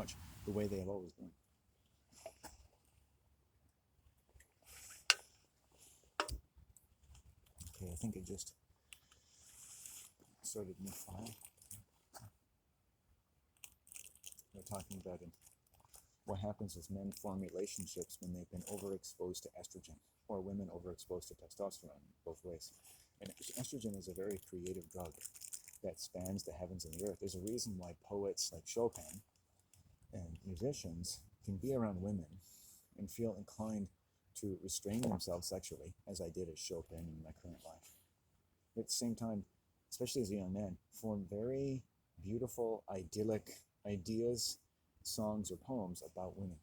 much the way they have always been. Okay, I think I just started a new file. We're talking about what happens as men form relationships when they've been overexposed to estrogen, or women overexposed to testosterone, both ways. And estrogen is a very creative drug that spans the heavens and the earth. There's a reason why poets like Chopin and musicians can be around women and feel inclined to restrain themselves sexually, as I did as Chopin in my current life. At the same time, especially as a young man, form very beautiful, idyllic ideas, songs, or poems about women.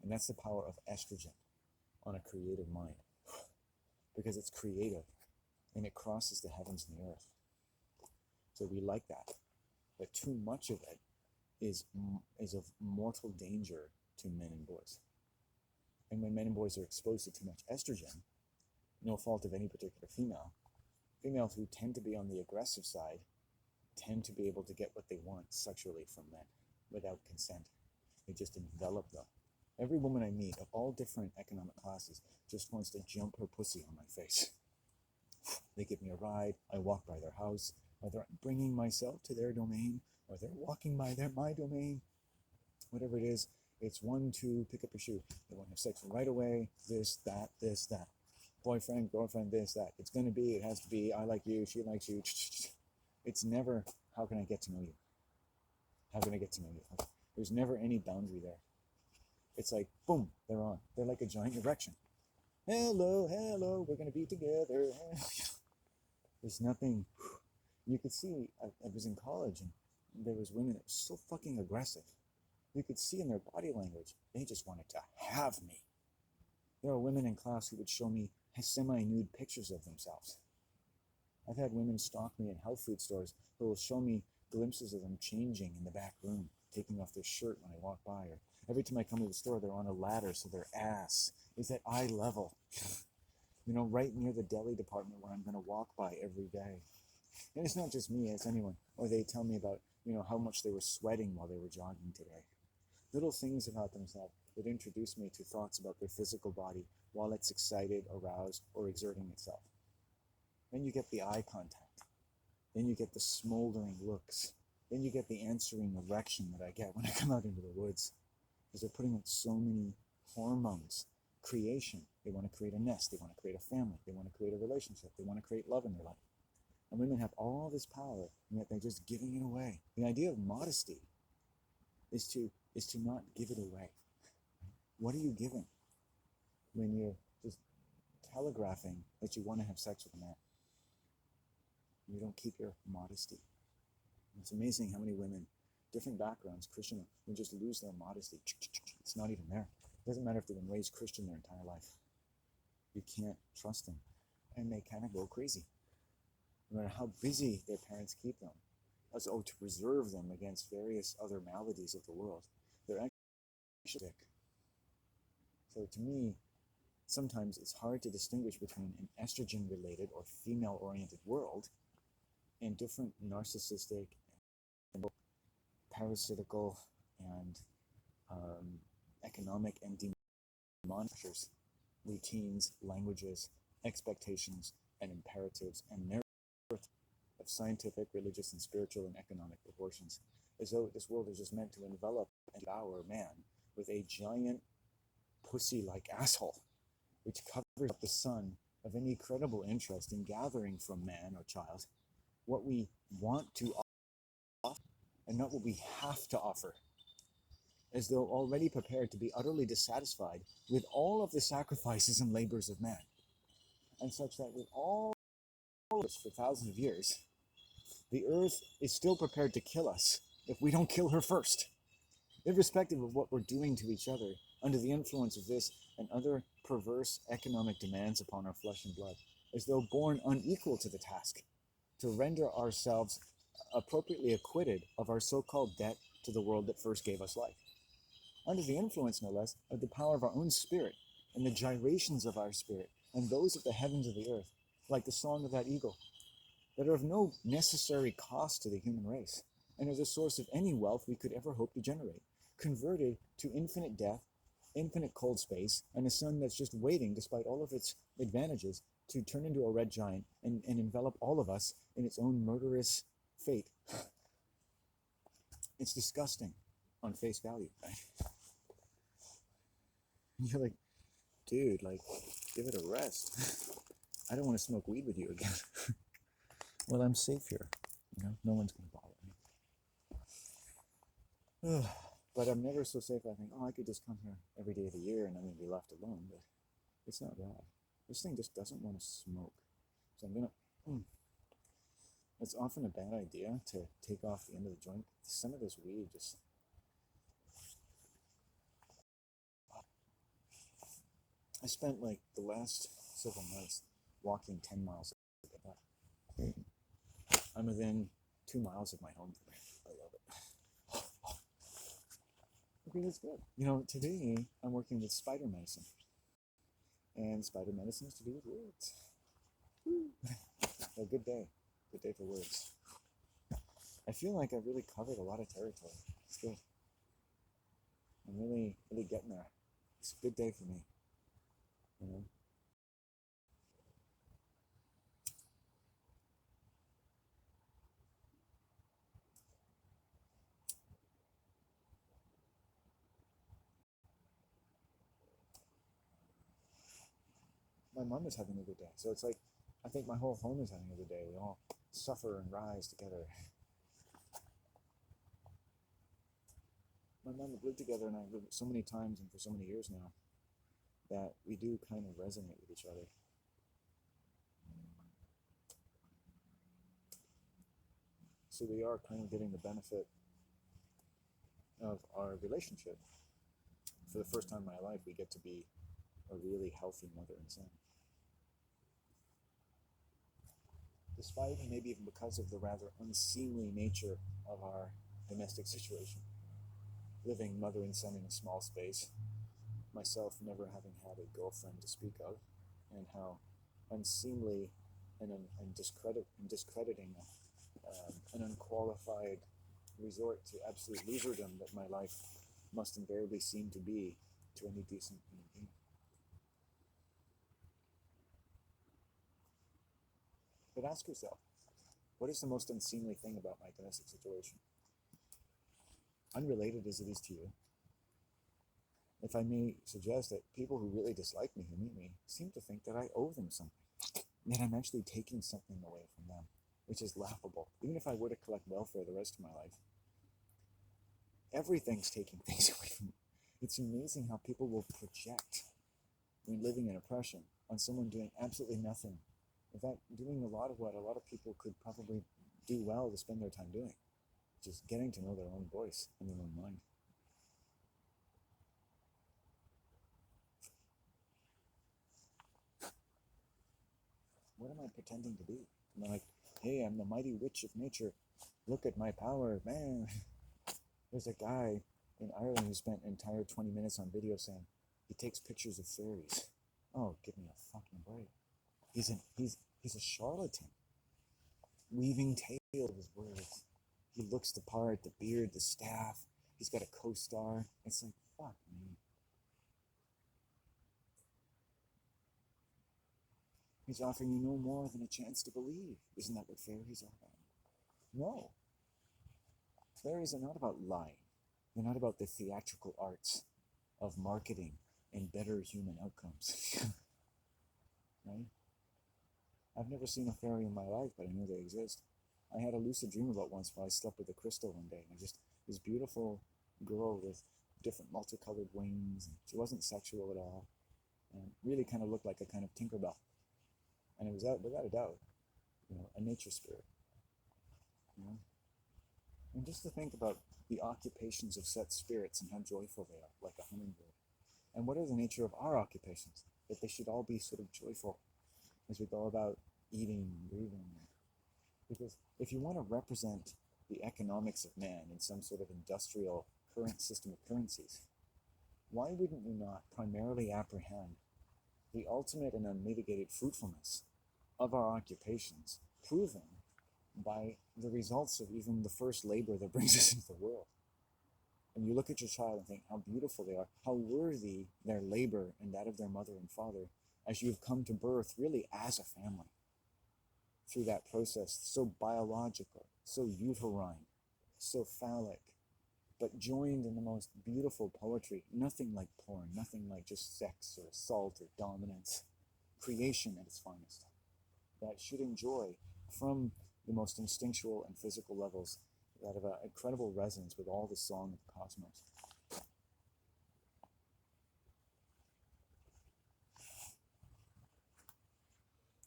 And that's the power of estrogen on a creative mind, because it's creative and it crosses the heavens and the earth. So we like that. But too much of it is of mortal danger to men and boys. And when men and boys are exposed to too much estrogen, no fault of any particular female, females who tend to be on the aggressive side tend to be able to get what they want sexually from men without consent. They just envelop them. Every woman I meet of all different economic classes just wants to jump her pussy on my face. They give me a ride, I walk by their house, whether I'm bringing myself to their domain or they're walking by my domain, whatever it is, it's 1, 2, pick up your shoe. They want to have sex right away, this, that. Boyfriend, girlfriend, this, that. It's going to be, it has to be, I like you, she likes you. It's never, how can I get to know you? How can I get to know you? There's never any boundary there. It's like, boom, they're on. They're like a giant erection. Hello, we're going to be together. There's nothing. You could see, I was in college and there was women that were so fucking aggressive. You could see in their body language, they just wanted to have me. There were women in class who would show me semi-nude pictures of themselves. I've had women stalk me in health food stores who will show me glimpses of them changing in the back room, taking off their shirt when I walk by. Or every time I come to the store, they're on a ladder, so their ass is at eye level. Right near the deli department where I'm going to walk by every day. And it's not just me, it's anyone. Or they tell me about, how much they were sweating while they were jogging today. Little things about themselves that introduce me to thoughts about their physical body while it's excited, aroused, or exerting itself. Then you get the eye contact. Then you get the smoldering looks. Then you get the answering erection that I get when I come out into the woods. Because they're putting out so many hormones. Creation. They want to create a nest. They want to create a family. They want to create a relationship. They want to create love in their life. And women have all this power, and yet they're just giving it away. The idea of modesty is to not give it away. What are you giving when you're just telegraphing that you want to have sex with a man? You don't keep your modesty. It's amazing how many women, different backgrounds, Christian, will just lose their modesty. It's not even there. It doesn't matter if they've been raised Christian their entire life. You can't trust them. And they kind of go crazy. No matter how busy their parents keep them, to preserve them against various other maladies of the world, they're actually sick. So to me, sometimes it's hard to distinguish between an estrogen-related or female-oriented world and different narcissistic, and parasitical, and economic and demonic routines, languages, expectations, and imperatives, and narratives of scientific, religious, and spiritual and economic proportions, as though this world is just meant to envelop and devour man with a giant pussy-like asshole, which covers up the sun of any credible interest in gathering from man or child what we want to offer and not what we have to offer, as though already prepared to be utterly dissatisfied with all of the sacrifices and labors of man, and such that with all this for thousands of years, the earth is still prepared to kill us if we don't kill her first, irrespective of what we're doing to each other under the influence of this and other perverse economic demands upon our flesh and blood, as though born unequal to the task, to render ourselves appropriately acquitted of our so-called debt to the world that first gave us life, under the influence, no less, of the power of our own spirit and the gyrations of our spirit and those of the heavens of the earth, like the song of that eagle, that are of no necessary cost to the human race, and are the source of any wealth we could ever hope to generate, converted to infinite death, infinite cold space, and a sun that's just waiting, despite all of its advantages, to turn into a red giant and envelop all of us in its own murderous fate. It's disgusting on face value, right? You're like, dude, like, give it a rest. I don't want to smoke weed with you again. Well, I'm safe here. You know, no one's going to bother me. But I'm never so safe. I think, oh, I could just come here every day of the year and I'm going to be left alone. But it's not that. This thing just doesn't want to smoke. So I'm going to... It's often a bad idea to take off the end of the joint. Some of this weed just... I spent like the last several months walking 10 miles a day. I'm within 2 miles of my home today. I love it. Okay, that's good. You know, today I'm working with spider medicine. And spider medicine is to do with words. A good day. Good day for words. I feel like I've really covered a lot of territory. It's good. I'm really getting there. It's a good day for me. You know? My mom is having a good day. So it's like, I think my whole home is having a good day. We all suffer and rise together. My mom, have lived together, and I've lived so many times and for so many years now that we do kind of resonate with each other. So we are kind of getting the benefit of our relationship. For the first time in my life, we get to be a really healthy mother and son. Despite, and maybe even because of the rather unseemly nature of our domestic situation. Living mother and son in a small space, myself never having had a girlfriend to speak of, and how unseemly and discrediting an unqualified resort to absolute loserdom that my life must invariably seem to be to any decent human being. But ask yourself, what is the most unseemly thing about my domestic situation? Unrelated as it is to you, if I may suggest that people who really dislike me, who meet me, seem to think that I owe them something, that I'm actually taking something away from them, which is laughable. Even if I were to collect welfare the rest of my life, everything's taking things away from me. It's amazing how people will project when living in oppression on someone doing absolutely nothing. In fact, doing a lot of what a lot of people could probably do well to spend their time doing. Just getting to know their own voice and their own mind. What am I pretending to be? I'm like, hey, I'm the mighty witch of nature. Look at my power, man. There's a guy in Ireland who spent an entire 20 minutes on video saying he takes pictures of fairies. Oh, give me a fucking break. He's a charlatan, weaving tales with words. He looks the part, the beard, the staff. He's got a co-star. It's like, fuck me. He's offering you no more than a chance to believe. Isn't that what fairies are about? No. Fairies are not about lying. They're not about the theatrical arts of marketing and better human outcomes. Right? I've never seen a fairy in my life, but I know they exist. I had a lucid dream about once where I slept with a crystal one day, and this beautiful girl with different multicolored wings. And she wasn't sexual at all, and really kind of looked like a kind of Tinkerbell. And it was without a doubt, a nature spirit. And just to think about the occupations of such spirits and how joyful they are, like a hummingbird. And what are the nature of our occupations? That they should all be sort of joyful as we go about eating and breathing. Because if you want to represent the economics of man in some sort of industrial current system of currencies, why wouldn't you not primarily apprehend the ultimate and unmitigated fruitfulness of our occupations, proving by the results of even the first labor that brings us into the world. And you look at your child and think how beautiful they are, how worthy their labor and that of their mother and father, as you have come to birth really as a family. Through that process, so biological, so uterine, so phallic, but joined in the most beautiful poetry. Nothing like porn, nothing like just sex or assault or dominance. Creation at its finest. That should enjoy from the most instinctual and physical levels that have an incredible resonance with all the song of the cosmos.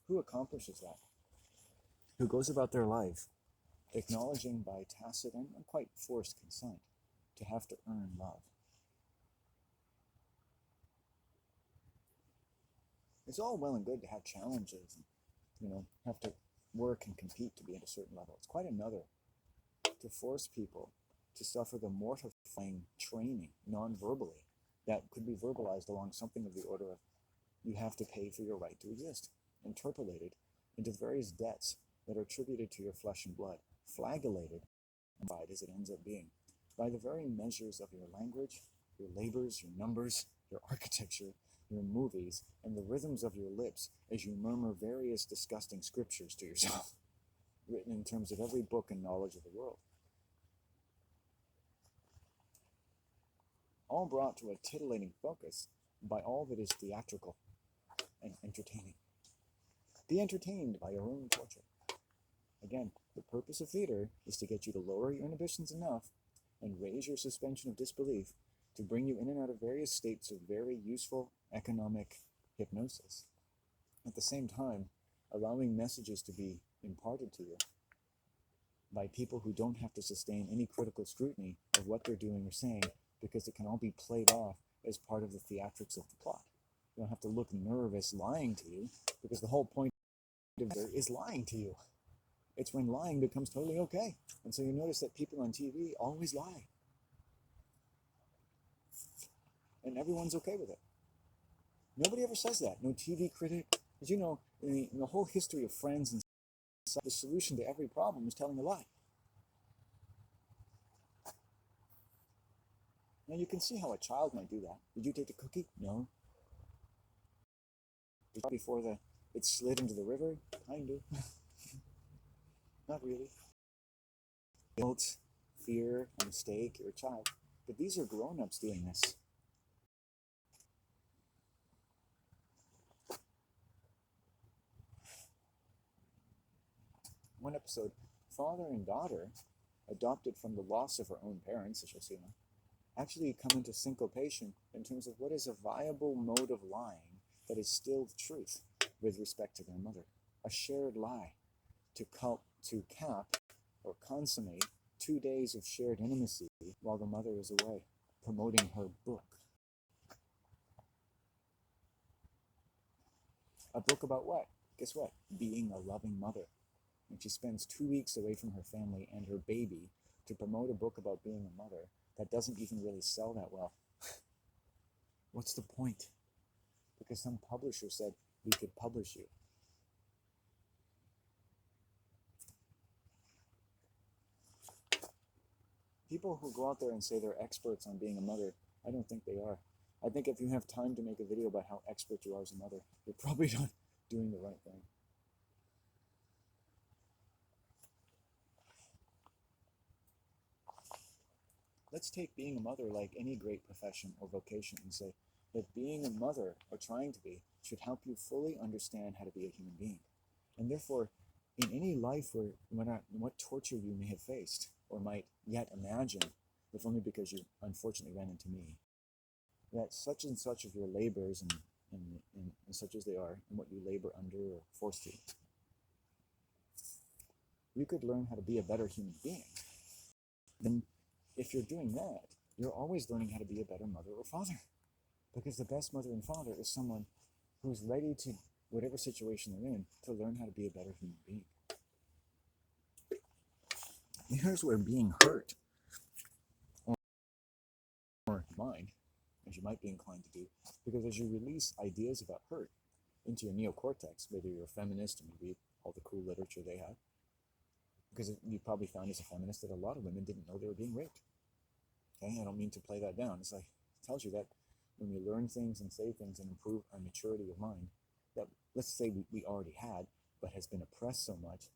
Who accomplishes that? Who goes about their life acknowledging by tacit and quite forced consent to have to earn love. It's all well and good to have challenges and, have to work and compete to be at a certain level. It's quite another to force people to suffer the mortifying training non-verbally that could be verbalized along something of the order of you have to pay for your right to exist, interpolated into the various debts that are attributed to your flesh and blood, flagellated as it ends up being by the very measures of your language, your labors, your numbers, your architecture, your movies, and the rhythms of your lips as you murmur various disgusting scriptures to yourself, written in terms of every book and knowledge of the world. All brought to a titillating focus by all that is theatrical and entertaining. Be entertained by your own torture. Again, the purpose of theater is to get you to lower your inhibitions enough and raise your suspension of disbelief to bring you in and out of various states of very useful economic hypnosis. At the same time, allowing messages to be imparted to you by people who don't have to sustain any critical scrutiny of what they're doing or saying, because it can all be played off as part of the theatrics of the plot. You don't have to look nervous lying to you, because the whole point of it is lying to you. It's when lying becomes totally okay. And so you notice that people on TV always lie. And everyone's okay with it. Nobody ever says that. No TV critic. Did you know, in the whole history of Friends and the solution to every problem is telling a lie. Now you can see how a child might do that. Did you take the cookie? No. Before it slid into the river? Kind of. Not really. Guilt, fear, a mistake, you're a child. But these are grown-ups doing this. One episode, father and daughter, adopted from the loss of her own parents, as you'll see now, actually come into syncopation in terms of what is a viable mode of lying that is still the truth with respect to their mother. A shared lie to cap or consummate 2 days of shared intimacy while the mother is away, promoting her book. A book about what? Guess what? Being a loving mother. And she spends 2 weeks away from her family and her baby to promote a book about being a mother that doesn't even really sell that well. What's the point? Because some publisher said, we could publish you. People who go out there and say they're experts on being a mother, I don't think they are. I think if you have time to make a video about how expert you are as a mother, you're probably not doing the right thing. Let's take being a mother like any great profession or vocation and say that being a mother, or trying to be, should help you fully understand how to be a human being. And therefore, in any life where what torture you may have faced or might yet imagine, if only because you unfortunately ran into me, that such and such of your labors and such as they are, and what you labor under or forced to, you could learn how to be a better human being. Then if you're doing that, you're always learning how to be a better mother or father. Because the best mother and father is someone who's ready to, whatever situation they're in, to learn how to be a better human being. Here's where being hurt, or mind, as you might be inclined to do, because as you release ideas about hurt into your neocortex, whether you're a feminist and you read all the cool literature they have, because you probably found as a feminist that a lot of women didn't know they were being raped. Okay, I don't mean to play that down. It's like, it tells you that when we learn things and say things and improve our maturity of mind, that let's say we already had, but has been oppressed so much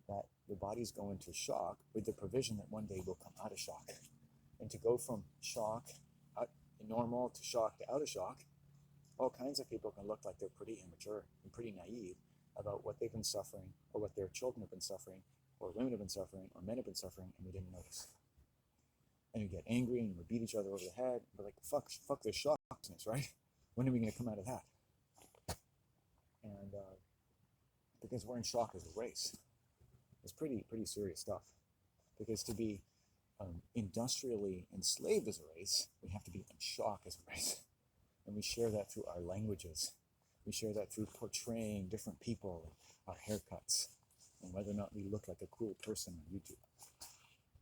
that the bodies go into shock with the provision that one day we'll come out of shock. And to go from shock, out, normal, to shock to out of shock, all kinds of people can look like they're pretty immature and pretty naive about what they've been suffering, or what their children have been suffering, or women have been suffering, or men have been suffering, and we didn't notice. And we get angry and we beat each other over the head. We're like, fuck this shockness, right? When are we going to come out of that? And because we're in shock as a race. It's pretty serious stuff. Because to be industrially enslaved as a race, we have to be in shock as a race. And we share that through our languages. We share that through portraying different people, our haircuts, and whether or not we look like a cool person on YouTube.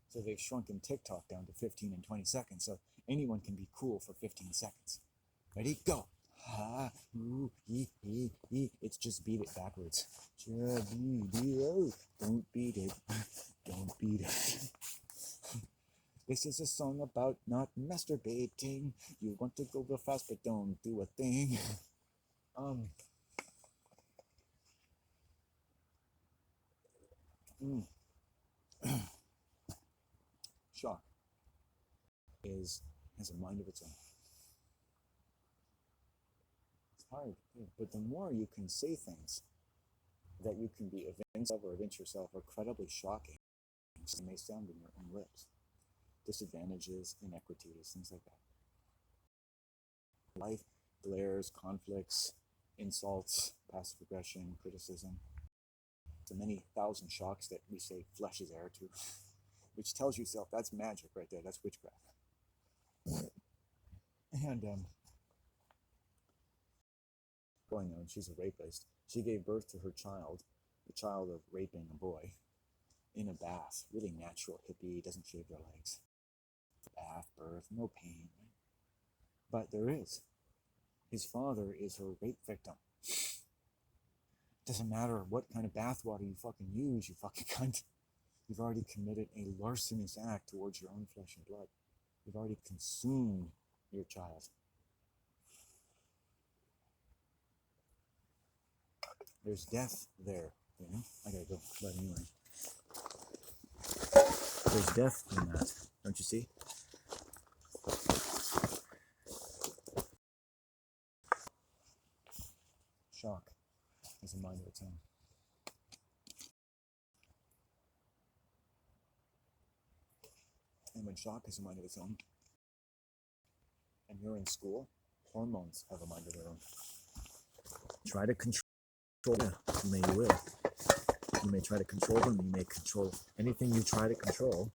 So they've shrunken TikTok down to 15 and 20 seconds, so anyone can be cool for 15 seconds. Ready? Go! Ha, ooh, It's just beat it backwards. Don't beat it. Don't beat it. This is a song about not masturbating. You want to go real fast, but don't do a thing. Shock has a mind of its own. It's hard, but the more you can say things that you can be evinced of or evince yourself are incredibly shocking, they may sound in your own lips. Disadvantages, inequities, things like that. Life glares, conflicts, insults, passive aggression, criticism. The many thousand shocks that we say flesh is heir to, which tells yourself that's magic right there, that's witchcraft. And going on, she's a rapist. She gave birth to her child, the child of raping a boy, in a bath, really natural, hippie, doesn't shave their legs. Bath, birth, no pain. But there is. His father is her rape victim. Doesn't matter what kind of bathwater you fucking use, you fucking cunt. You've already committed a larcenous act towards your own flesh and blood. You've already consumed your child. There's death there, you know? I gotta go, but anyway. There's death in that, don't you see? Shock has a mind of its own. And when shock has a mind of its own, and you're in school, hormones have a mind of their own. Try to control them. You will. You may try to control them. You may control anything you try to control.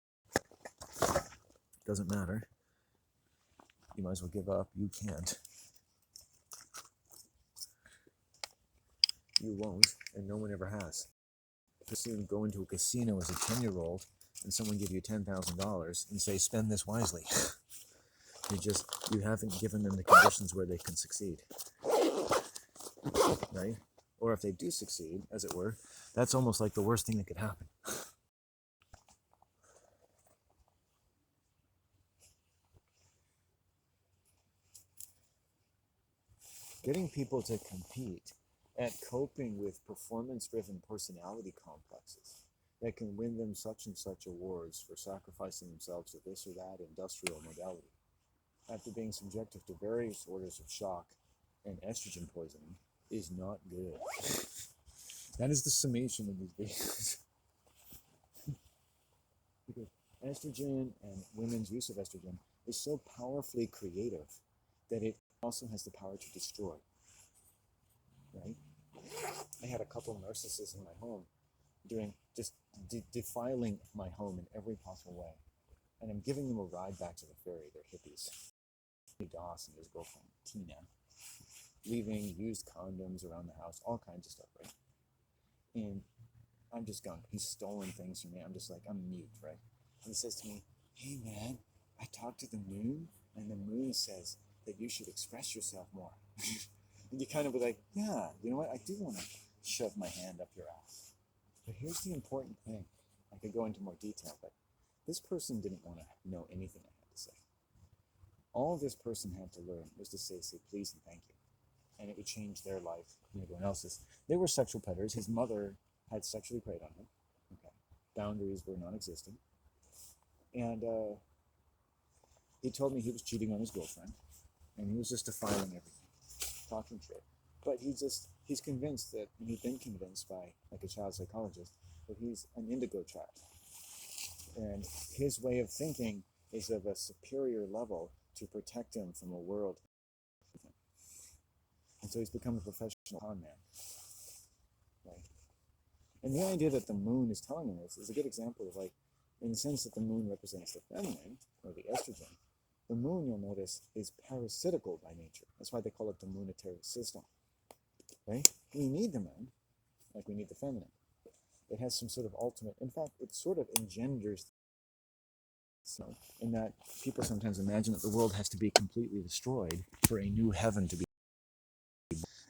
Doesn't matter. You might as well give up. You can't. You won't, and no one ever has. Just so you go into a casino as a 10-year-old and someone give you $10,000 and say, spend this wisely. You haven't given them the conditions where they can succeed. Right? Or if they do succeed, as it were, that's almost like the worst thing that could happen. Getting people to compete at coping with performance-driven personality complexes that can win them such and such awards for sacrificing themselves to this or that industrial modality, after being subjected to various orders of shock and estrogen poisoning, is not good. That is the summation of these videos. Because estrogen and women's use of estrogen is so powerfully creative that it also has the power to destroy. Right? I had a couple of narcissists in my home doing just defiling my home in every possible way. And I'm giving them a ride back to the ferry. They're hippies. Doss and his girlfriend, Tina, leaving used condoms around the house, all kinds of stuff, right? And I'm just gone. He's stolen things from me. I'm just like, I'm mute, right? And he says to me, hey man, I talked to the moon, and the moon says that you should express yourself more. And you kind of be like, yeah, you know what? I do want to shove my hand up your ass. But here's the important thing. I could go into more detail, but this person didn't want to know anything I had to say. All this person had to learn was to say please and thank you. And it would change their life and everyone else's. They were sexual predators. His mother had sexually preyed on him. Okay. Boundaries were non-existent. And he told me he was cheating on his girlfriend. And he was just defiling everything, talking shit. But he's convinced that, and he's been convinced by like a child psychologist, that he's an indigo child. And his way of thinking is of a superior level to protect him from a world. And so he's become a professional con man. Right? And the idea that the moon is telling him this is a good example of, like, in the sense that the moon represents the feminine, or the estrogen, the moon, you'll notice, is parasitical by nature. That's why they call it the moonitary system. Right? We need the moon, like we need the feminine. It has some sort of ultimate, in fact, it sort of engenders, so, in that people sometimes imagine that the world has to be completely destroyed for a new heaven to be.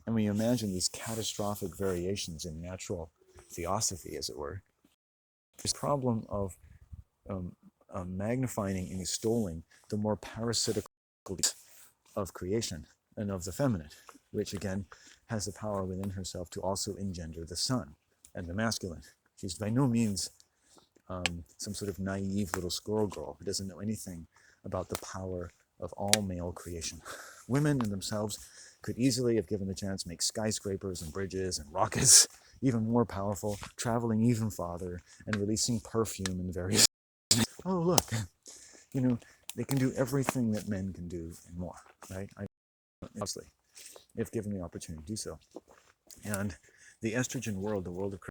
And we imagine these catastrophic variations in natural theosophy, as it were. This problem of magnifying and extolling the more parasitical of creation and of the feminine, which again has the power within herself to also engender the sun and the masculine. She's by no means some sort of naive little squirrel girl who doesn't know anything about the power of all male creation. Women in themselves could easily, if given the chance, make skyscrapers and bridges and rockets even more powerful, traveling even farther, and releasing perfume in various. Oh, look, they can do everything that men can do and more, right? Obviously, if given the opportunity to do so. And the estrogen world, the world of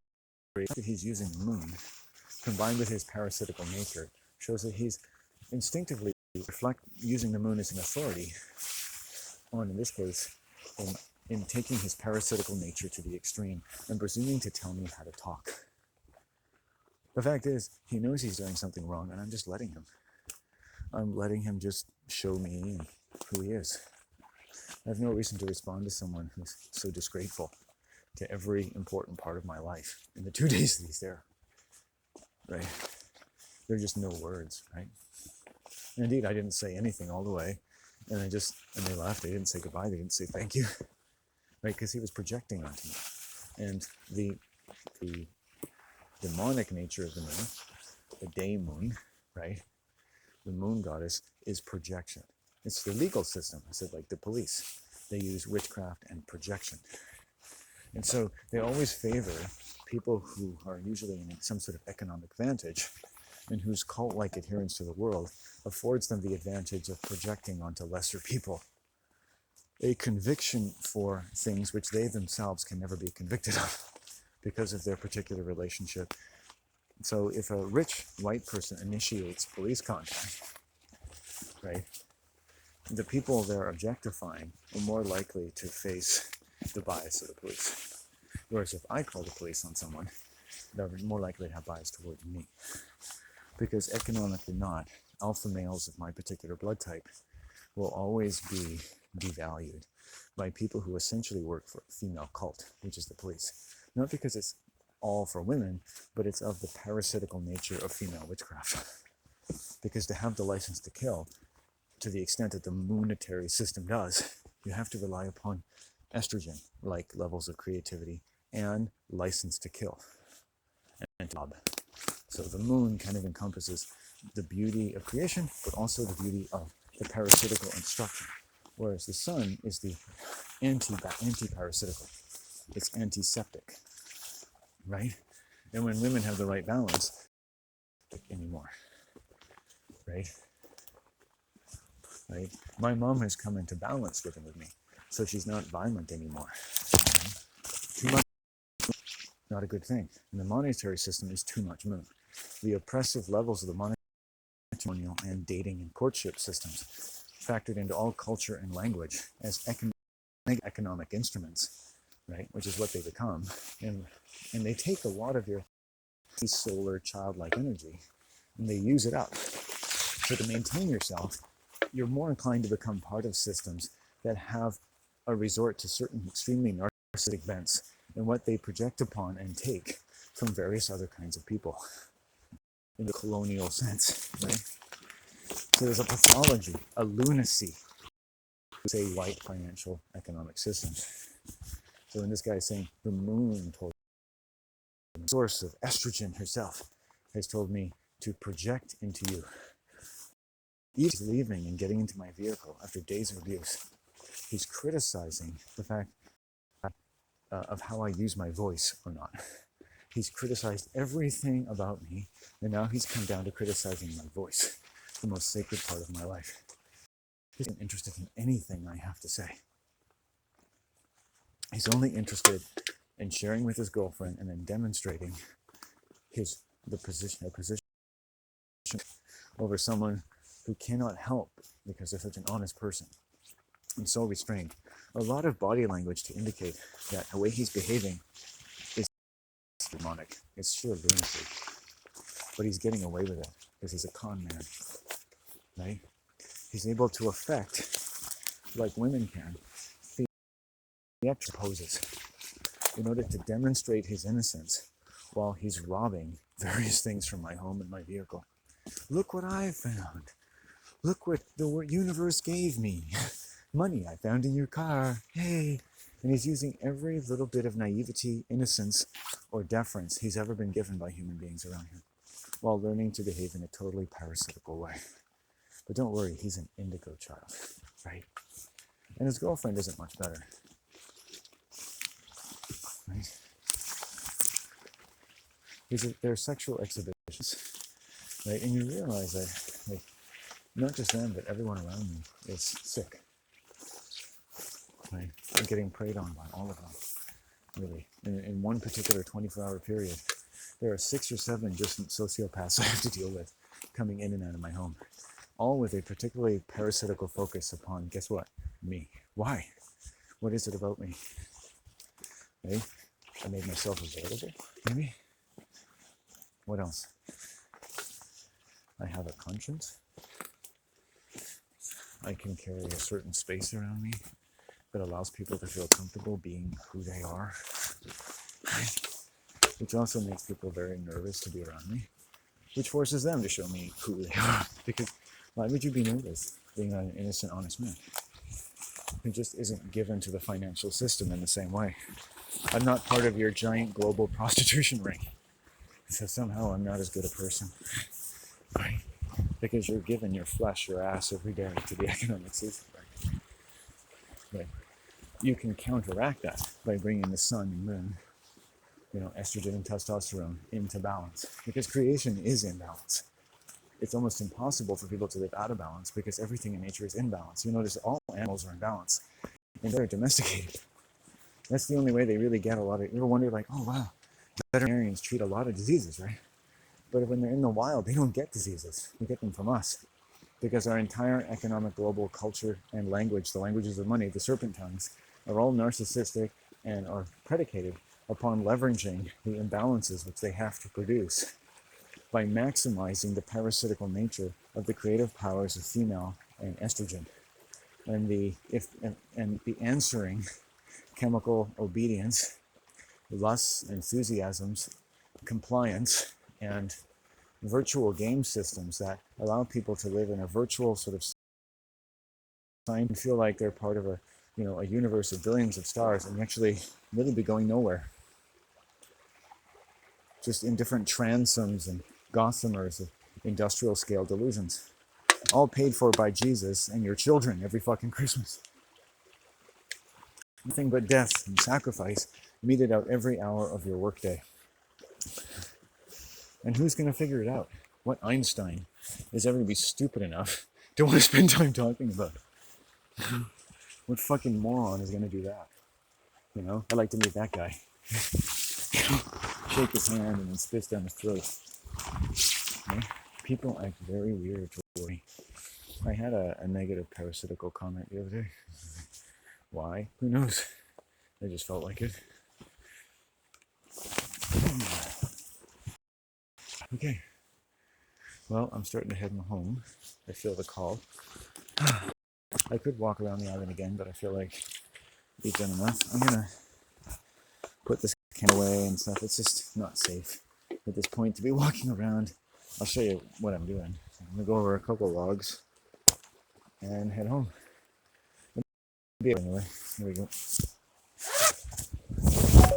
creation, that he's using the moon, combined with his parasitical nature, shows that he's instinctively using the moon as an authority on, in this case, in taking his parasitical nature to the extreme and presuming to tell me how to talk. The fact is, he knows he's doing something wrong, and I'm just letting him. I'm letting him just show me who he is. I have no reason to respond to someone who's so disgrateful to every important part of my life in the 2 days that he's there. Right? There are just no words, right? And indeed, I didn't say anything all the way, and they left. They didn't say goodbye. They didn't say thank you, right? Because he was projecting onto me, and the demonic nature of the moon, the day moon, right? The moon goddess is projection. It's the legal system. I said, like the police, they use witchcraft and projection. And so they always favor people who are usually in some sort of economic vantage and whose cult-like adherence to the world affords them the advantage of projecting onto lesser people a conviction for things which they themselves can never be convicted of because of their particular relationship. So if a rich white person initiates police contact, right, the people they're objectifying are more likely to face the bias of the police. Whereas if I call the police on someone, they're more likely to have bias toward me. Because economically not, alpha males of my particular blood type will always be devalued by people who essentially work for a female cult, which is the police. Not because it's all for women, but it's of the parasitical nature of female witchcraft. Because to have the license to kill, to the extent that the moonitary system does, you have to rely upon estrogen-like levels of creativity and license to kill. And job. So the moon kind of encompasses the beauty of creation, but also the beauty of the parasitical instruction. Whereas the sun is the anti-parasitical. It's antiseptic, right? And when women have the right balance, anymore, right? Right? My mom has come into balance living with me, so she's not violent anymore. Right? Too much, not a good thing. And the monetary system is too much moon. The oppressive levels of the matrimonial and dating and courtship systems factored into all culture and language as economic instruments, right? Which is what they become. And they take a lot of your solar childlike energy and they use it up. So to maintain yourself, you're more inclined to become part of systems that have a resort to certain extremely narcissistic bents and what they project upon and take from various other kinds of people. in the colonial sense, right? So there's a pathology, a lunacy, say white financial economic systems. So when this guy is saying the moon told me, the source of estrogen herself has told me to project into you. He's leaving and getting into my vehicle after days of abuse. He's criticizing the fact of how I use my voice or not. He's criticized everything about me, and now he's come down to criticizing my voice, the most sacred part of my life. He isn't interested in anything I have to say. He's only interested in sharing with his girlfriend and then demonstrating the position over someone who cannot help because they're such an honest person and so restrained. A lot of body language to indicate that the way he's behaving is demonic. It's sheer lunacy. But he's getting away with it because he's a con man, right? He's able to affect, like women can, theatrical poses in order to demonstrate his innocence while he's robbing various things from my home and my vehicle. Look what I found. Look what the universe gave me. Money I found in your car. Hey. And he's using every little bit of naivety, innocence, or deference he's ever been given by human beings around him, while learning to behave in a totally parasitical way. But don't worry, he's an indigo child, right? And his girlfriend isn't much better. Right? They're sexual exhibitions, right? And you realize that, like, not just them, but everyone around me is sick, right? I'm getting preyed on by all of them, really. In one particular 24-hour period, there are 6 or 7 distant sociopaths I have to deal with coming in and out of my home, all with a particularly parasitical focus upon, guess what? Me. Why? What is it about me? Right? I made myself available, maybe? What else? I have a conscience. I can carry a certain space around me that allows people to feel comfortable being who they are, which also makes people very nervous to be around me, which forces them to show me who they are. Because why would you be nervous being an innocent, honest man who just isn't given to the financial system in the same way? I'm not part of your giant global prostitution ring, so somehow I'm not as good a person, right? Because you're given your flesh, your ass every day to the economic system, right? But you can counteract that by bringing the sun and moon, estrogen and testosterone into balance, because creation is in balance. It's almost impossible for people to live out of balance because everything in nature is in balance. You notice all animals are in balance and they're domesticated. That's the only way they really get a lot of, you ever wonder, like, oh wow, veterinarians treat a lot of diseases, right? But when they're in the wild, they don't get diseases. They get them from us. Because our entire economic global culture and language, the languages of money, the serpent tongues, are all narcissistic and are predicated upon leveraging the imbalances which they have to produce by maximizing the parasitical nature of the creative powers of female and estrogen, and the answering chemical obedience, lusts, enthusiasms, compliance, and virtual game systems that allow people to live in a virtual sort of sign and feel like they're part of a universe of billions of stars and actually really be going nowhere. Just in different transoms and gossamers of industrial scale delusions, all paid for by Jesus and your children every fucking Christmas. Nothing but death and sacrifice meted out every hour of your workday. And who's going to figure it out? What Einstein is ever going to be stupid enough to want to spend time talking about it? What fucking moron is going to do that? I'd like to meet that guy. Shake his hand and then spits down his throat. People act very weird toward me. I had a negative parasitical comment the other day. Why? Who knows? I just felt like it. Okay. Well, I'm starting to head home. I feel the call. I could walk around the island again, but I feel like we've done enough. I'm gonna put this can away and stuff. It's just not safe at this point to be walking around I'll show you what I'm doing. I'm gonna go over a couple logs and head home. Anyway, here we go.